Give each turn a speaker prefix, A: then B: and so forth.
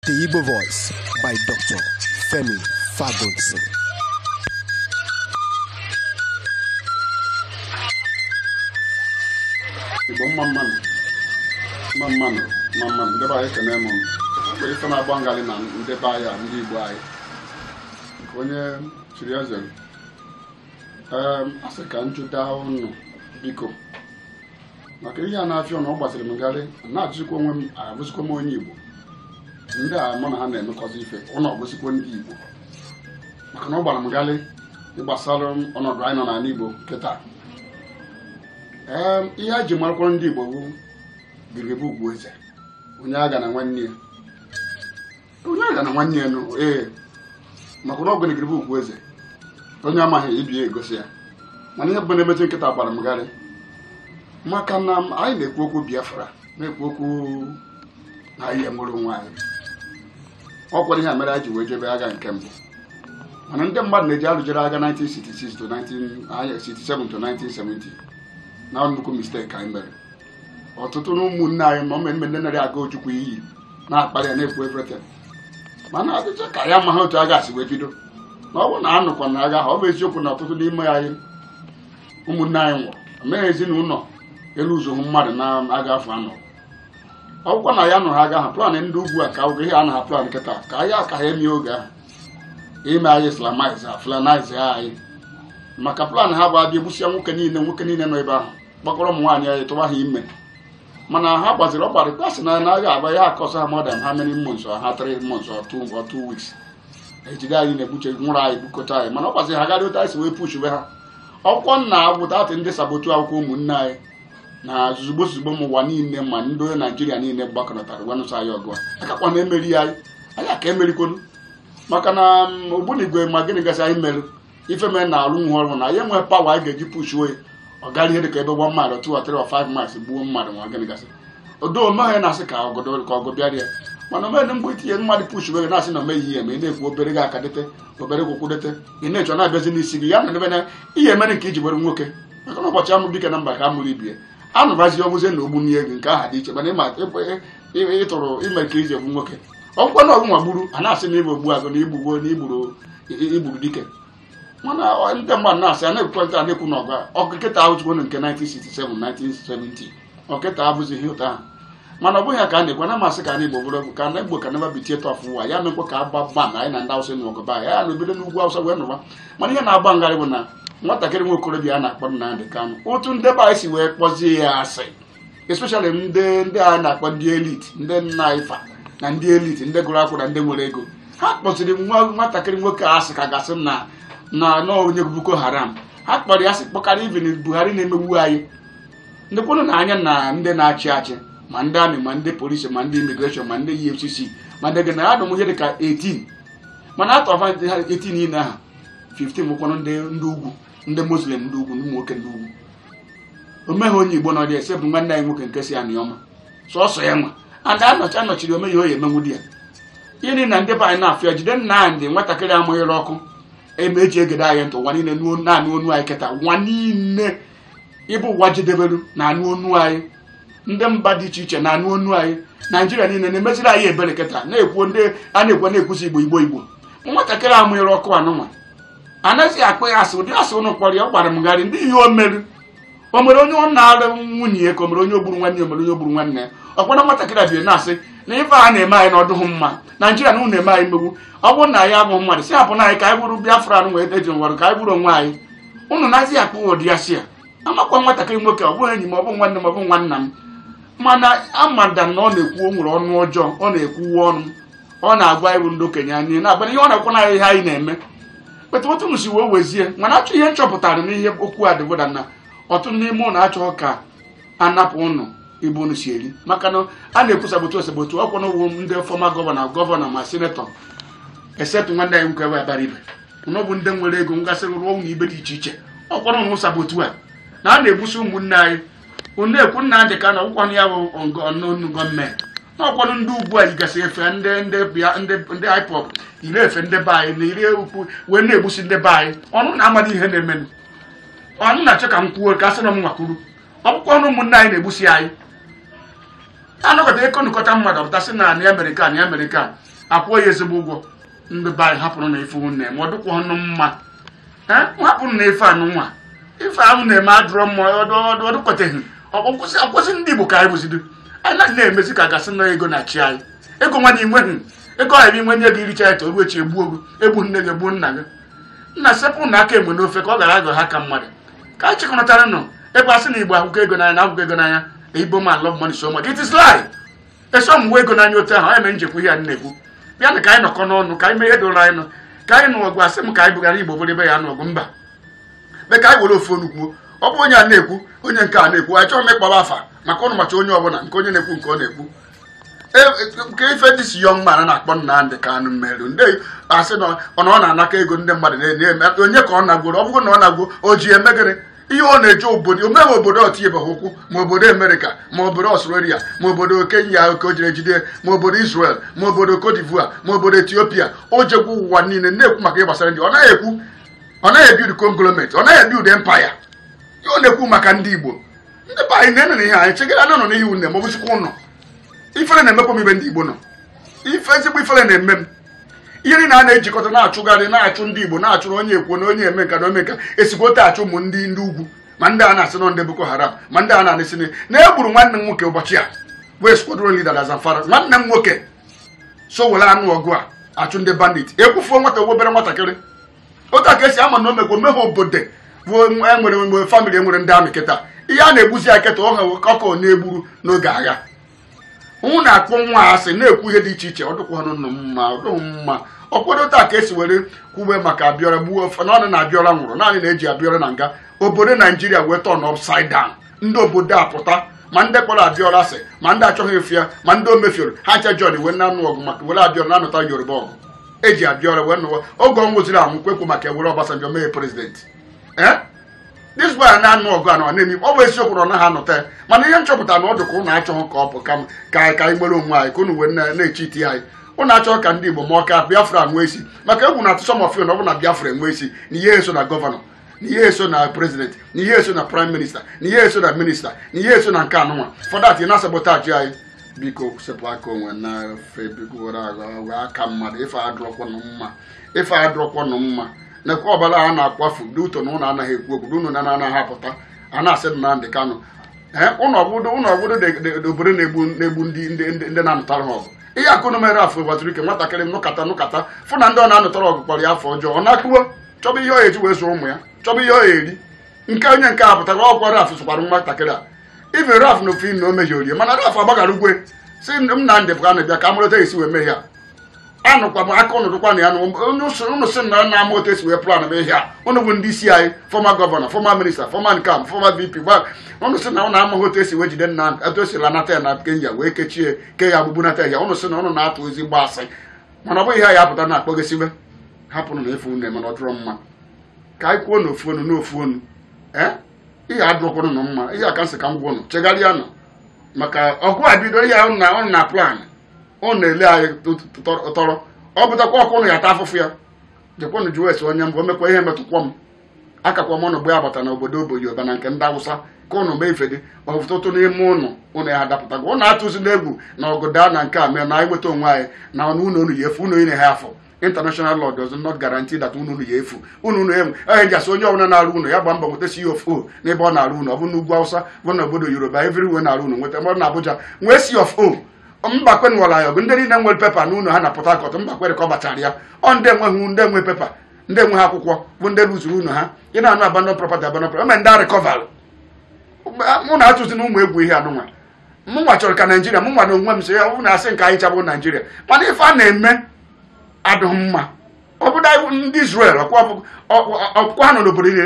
A: The Igbo Voice by Dr. Femi Fagunsin.
B: Igbo mmanụ ndebe anyị kene m ife na-agba ngalị na ndebe anyị a ndị Igbo anyị nke onye chiri eze asị ka njụta ụnụ biko maka ihe a na-afịa na ọ gbasịrị m ngalị na-ajụzikwa onwe m abụzikwa m onye Igbo ndị a mụ na ha na-emekọzi ife ụnọ ọbụzikwa ndị Igbo maka na ọ gbara m ngalị ịgbasara ọnọdụ anyị nọ n'ala Igbo kịta ihe a ji marakwa ndị Igbo bụ Gịrịgịrị Ugwueze onye agha na nwanne ya maka na ọ bụ Gịrịgịrị Ugwueze onye amaghị ibia egosi ya mana ihe bụ na-emetụ nkịta gbara m garị maka na anyị na-ekwu okwu Biafra na-ekwu okwu na ihe nwere onwe anyị ọ kwara ihe mere anyị ji wee jebe agha nke mbụ mana ndị mmadụ na-eji alụjere agha 1966 to 1967 to 1970 na nnukwu mistake anyị mere ọtụtụ na ụmụnne anyị ma ụmụnne ndị narị aga Ojukwu iyi na-akparị ya na-ekwu everything mana adịcha ka ya amaghị otu agha si wee bido na ọ bụ na anụkwa na agha ọ bụ eziokwu na ọtụtụ n'ime anyị ụmụnne anyị nwụrụ meghị ezinụlọ elu ụzọ mmadụ na agha afọ anọ ọgwụkwa na ya nụrụ agha ahụ plan ndị ugwu a ka ọ bụ ihe a na ha plan nkịta ka anyị aka ha emie oge ahụ ime anyị islamize fulanize anyị maka plan ha bụ abịa egbusia nwoke niile nọ ebe ahụ gbakọrọ ụmụ nwaanyị anyị tụwa ha ime mana ha gbaziri ọkpara klasị na agha agba ya akọsọ ha modern ha many months ha 3 months or 2 weeks ejide anyị na-egbuche nwụrụ anyị bukọta anyị mana ọ gbaziri ha garị otu anyị si wee pushbe ha ọkwụkwọ nna agwụtatị ndị sabotu akwụkwọ ụmụnne anyị na zuzugbo m ụwa niile ma ndị onye Naijiria niile gbakọtara wenụsọ anyị ọgụ akakwa na emeri anyị aka emerikwonu maka na ogbunigwe ma gịnị gasị anyị mere ife mere na alụ nwa ọrụ na ya enwe pawa anyị ga-eji push oyi ọ gara ihe dịka ebe 1 mile or 2 or 3 or 5 miles gbuo mmadụ nwa gịnị gasị odo omeghe na-asị ka ọgụ bịara ya mana omeghe mgbe itinye mmadụ push wege na-asị na omeghị ihe ma ị na-ekwu obere gị aka dete obere gwụkwụ dete ị na-echọ na-abịazi n'isi gị ya na ebe na ihe mere nke iji bere nwoke maka na ụbọchị amụ dike na mba ka a mụrụ ibie anụbazi ọbụzie na ogbu n'ihe gị nke aha dị iche mana ịtụrụ ime ka iji ebu nwoke ọgwụkwọ na ọgwụ nwa gburu a na-asị na ibe ogbu agụ na igbugbo na igburu dike mana ndị mmadụ na-asị a na-ekwukwa na-ekwu na ọgụ nkịta ahụ nke 1967 1970 ọkịta abụzi ihe ụtọ ahụ mana ọ bụghị ya ka a na-ekwe na masị ka a na-Igbo bụrụ ka na Igbo ka naba bitie tọfụ ụwa ya mekwa ka agba gba na anyị na ndị Awụsa na ọgụba ya na obodo n'ugwu Awụsa wee nụwa mana ihe na-agba ngarị bụ na nwatakịrị nwa okorobịa a na-akpọ Nnamdi Kanu otu ndebe anyị si wee kpọzie ya asị especially ndị a na-akpọ ndị elite ndị nna ifa na ndị elite ndị gụrụ akwụkwọ na ndị nwere ego ha kpọsiri nwatakịrị nwoke asị ka gasị na onye Boko Haram ha kpọrọ ya asị kpọkarị even Buhari na-emegbu anyị ndị kwunu na anya na ndị na-achị achị ma ndị amị ma ndị polisi ma ndị imigreshọn ma ndị EFCC ma ndị gana adụm ihe dịka 18 mana atọfa 18 niile aha 15 mụkwanụ ndị ugwu ndị Muslim ndị ugwu ndị nwoke ndị ugwu o meghị onye Igbo nọdị ese bụ nwanne anyị nwoke nke si Anioma sọsọ ya nwa anọchiri omeghe oyi emenwu di ya ihe niile na ndị be anyị na-afịa jide Nnamdi nwatakịrị amụghịrị ọkụ emeji egede anyị ntụ ụwa niile naanị onu anyị kịta ụwa niile ịbụ ụwa jedebelu na anụ onu anyị ndị mba dị iche iche na anụ onu anyị Naijiria niile na-emeziri anyị ebere kịta na-ekwu ndị a na-ekwusi Igbo nwatakịrị amụghịrị ọkụ anụnwa anaghị akpọ ya asị ụdị asị ụnụ kpọrọ ya ọ gbara m garị ndị ihe o mere onye ọ na-alụ nwunye ya ka o mere onye ogburu nwanne ya o mere onye ogburu nwanne ya ọkwana nwatakịrị abịa na-asị na ife a na-eme anyị na ọdụghị mma Naijiria na ụnụ na-eme anyị mmegbu ọ bụrụ na ya abụghị mmadụ si hapụ na anyị ka anyị bụrụ Biafra wee eji nwere ka anyị bụrụ onwe anyị ụnụ na-azị akpụ ụdị ya si ya amakwa nwatakịrị nwoke ọ bụghị enyi m ọ bụ nwanne m ọ bụ nwanna m mana amada na ọ na-ekwu o nwere ọnụ ọjọọ ọ na-ekwuwe ọnụ ọ na-agwa iwu ndị okenye anyị na-agba ihe ọ na-ekwu na ihe anyị na-eme kpeta otu m si wee wezie mana achọ ihe nchọpụtara n'ihe okwu adịbụda na ọtụtụ n'ime ụlọ achọghị ka a napụ ụnụ ibu unu si eri maka na a na-ekwu sabotu ọkwa na ụwụ ndị fọma gọvanọ ma sinetọ esepụ nwanne anyị nwoke ebe abara ibe ụnụ bụ ndị nwere ego ngasịrị rụọ ụlọ ibe dị iche iche ọkwara ụnụ sabotu a na a na-egbusi ụmụnne anyị unu ekwu Nnamdi Kanu ọgwụkwanụ ya bụ ọnụnụ gọọmenti na ọkwanụ ndị ugbu a yigasị efe ndị IPOB ire efe ndị be anyị na ire ukwu wee na-egbusi ndị be anyị ọnụ na-amadị ihe na-emenụ ọnụ na-achọ ka m kwuo ka asị na m nwakwuru ọkpụkpọ ọnụ ụmụnne anyị na-egbusi anyị anọkọta eko nụkọta mmadụ ọpụtasị na American akwụọ ya ezigbo ụgwọ ndị be anyị hapụrụ na ife unu na-eme ọ dịkwa ọnụ mma hapụrụ na ife anụ nwa ife ahụ na-eme adụrọ mma ọ dịkọteghị ọkwụsị ndị Igbo ka anyị bụzido anyị na-emezi ka gasị na ego na-achị anyị ego nwa na inweghị ego ahụ inwe nye gị iricha ya toruo echi egbu ogo egbu nne gị egbu nna gị nna sepụ na aka enwe n'ofe ka ọ gara agọ ha ka mmadụ ka anyị chịkọtara nọ ebe asị na Igbo akwụkwọ ego n'anya na akwụkwọ ego n'anya na Igbo man love money so much it is lie eso mgbe ego n'anya otu ahụ anyị mere njekwa ihe a na-ekwu bịa na ka anyị nọkọ n'ọnụ ka anyị mee ihe doro anyị nọ ka anyị nụ ọgụ asị m ka anyị bụgara Igbo bụrụ ebe ya nụ ọgụ mba be ka anyị were ofu onu kwuo ọ bụ onye a na-ekwu onye nke a na-ekwu anyị chọrọ m ịkpọba afa maka ụnụ macha onye ọbụla nke onye na-ekwu nke ọ na-ekwu nke ife dịsi yọng mana na-akpọ Nnamdi Kanu mmerụ ndị asị na ọ na-anaka ego ndị mmadụ na-eme onye ka ọ nagworo ọ bụrụ na ọ nagwo o ji emegịrị ihe ọ na-eje obodo omewe obodo ọtinyebeghị ụkwụ ma obodo Amerịka ma obodo Australia ma obodo Kenya ka o jiri ejide ma obodo Israel ma obodo Cote d'Ivoire ma obodo Ethiopia o jegwu ụwa niile na-ekwu maka ihe gbasara ndị ọ naghị ekwu ọ naghị ebiud conglomerate ọ naghị ebiud empire ihe ọ na-ekwu maka ndị Igbo ndị be anyị na-ene na ihe anyị chegara na nọ n'ihe une ma ọ bụchikwa ụnọ ifere na-emekwa m ibe ndị Igbo nọ ife ezigbo ifere na-eme m ihe niile a na-ejikọta na-achụgharị na-achụ ndị Igbo na-achụrụ onye ekwo na onye eme nka na ome nka esikwote achụ ụmụ ndị ugwu ma ndị a na-asị nọ ndị Boko Haram ma ndị a na-asị na egburu nwanne m nwoke ụbọchị a wee squadron leader na Zamfara nwanne m nwoke so were anụ ọgụ a achụ ndị bandit ekwufuo nwata obere nwatakịrị otu a ka esi ama na omegwo meghe obodo enwere famili enwere ndị amị kịta ihe a na-egbuzi ya kịta ọkọ na-egburu n'oge agha ụnụ na-akpọ nwa asị na-ekwu ihe dị iche iche ọ dịkwa ọnụ mma ọkwado taa ka esi were kwube maka Abịọra gbuo ofe na ọnụ na Abịọra nwụrụ naanị na-eji Abịọra na nga obodo Naijiria wee turn upside down ndị obodo apụta ma ndị kpọrọ Abịọra asị ma ndị achọghị efe ya ma ndị omefioro ha nche John wee na-anụ ọgụ maka were Abịọra na-anụta Yoruba ọgụ eji Abịọra wee nụwa oge ọ nwụziri anwụ kwekwu maka ewere Obasanjo mee prezidenti this boy na-anụ ọgụ a na-eme ọ bụ eziokwu na ọ naghị anụta ya mana ihe nchọpụta na ọ dị ka ụnụ achọghị ka ọ bụ ka anyị nwere onwe anyị ka ụnụ wee na-eche iti anyị ụnụ achọghị ka ndị Igbo ma ọka Biafra nwee isi maka egwu na atụsọ mọfio na ọ bụ na Biafra enwe isi na ihe eso na gọvanọ na ihe eso na prezidenti na ihe eso na praịm minista na ihe eso na minista na ihe eso na nke anụnwa fọdat na-asabotaji anyị biko sepụ aka onwe na fe biko were agha aka mmadụ ife adụrọkwanụ mma nekwa ọbara a na-akwafu dị ụtọ na ụnụ anaghị ekwu okwu ụnụ na-anaghị apụta a na-asị Nnamdi Kanu ụnụ obodo obodo na-egbu ndị na-anụtara ha ọgụ ihe akụnụ mere afọ gbatụrụ ike nwatakịrị m nụkata fụ na ndị ọ na-anụtara ọgụ kpọrọ ya afọ ọjọọ ọ na-akụwo chọba ihe ọ eji wee zụọ ụmụ ya chọba ihe ọ eri nke onye nke a pụtara ọkwa Raf sụkwara nwatakịrị a ibe Raf na ofe na o mehie mana Raf agbagara ugwe si Nnamdi Kanu bịa ka amụrụta esi wee mehie anụkwa m aka ụnụ dụkwa na ya ụnụ si na na ama otu esi wee plan ihe a ụnụ bụ ndị isi anyị fọma gọvanọ fọma minista fọma nkam fọma VP gba ụnụ si na ụnụ amaghị otu esi wee jide Nnamdi etu esi lanata ya na Kenya wee kechie ke ya gbugbunata ya ụnụ si na ụnụ na-atụ ezigbo asị mana ọ bụghị ihe anyị apụta na-akpọgesiwe hapụrụ na efu une mana ọ dụrọ mma ka anyị kwuo n'ofu onu n'ofu onu ihe adụrọkwanụ nọ mma ihe aka nsị ka m gwa ụnụ chegharịa nọ maka ọgụ a bido ihe ụnụ na plan ụnụ na-ele anyị tọrọ ọ bụtakwa ọkụ ụnụ ya ata afụfụ ya jekwanụ jụọ esi onye mbụ omekwa ihe metụkwa m akakwa m ọnụ gbe ya bata na obodo Yoruba na nke ndị Awụsa ka ụnụ mee ife dị ma ọtụtụ n'ime ụnụ ya adapụtago ụnụ atụzi n'egwu na ọgụda na nke a mee na anyị nweta onwe anyị na ụnụ ya efu ụnụ ha afọ international law does not guarantee that ụnụ ya efu ụnụ eji asị onye ọbụla na-arụ ụnụ ya gba mbọ nweta CFO n'ebe ọ na-arụ ụnụ ọ bụ n'ugwu Awụsa bụ na obodo Yoruba everywhere na-arụ ụnụ nweta mmadụ na Abuja nwee CFO mbakwe nwara ya ọgụ ndị niile nwere pepa na ụnụ ha na Port Harcourt mbakwere ka ọ gbachara ya ọ ndị enweghị ndị enwe pepa ndị enweghị akwụkwọ bụ ndị rụzuru ụnụ ha ị na-anụ abandon property eme ndị arịkọvalụ mụ na-atụzi na ụmụ egwu ihe anụnwa mụnwa chọrọ ka Naijiria mụnwa na onwe m so ya na asị nke anyị chabụ Naijiria mana ife a na-eme adụghị mma ọ bụda ndị Israel ọkwa ha nọ n'obodo niile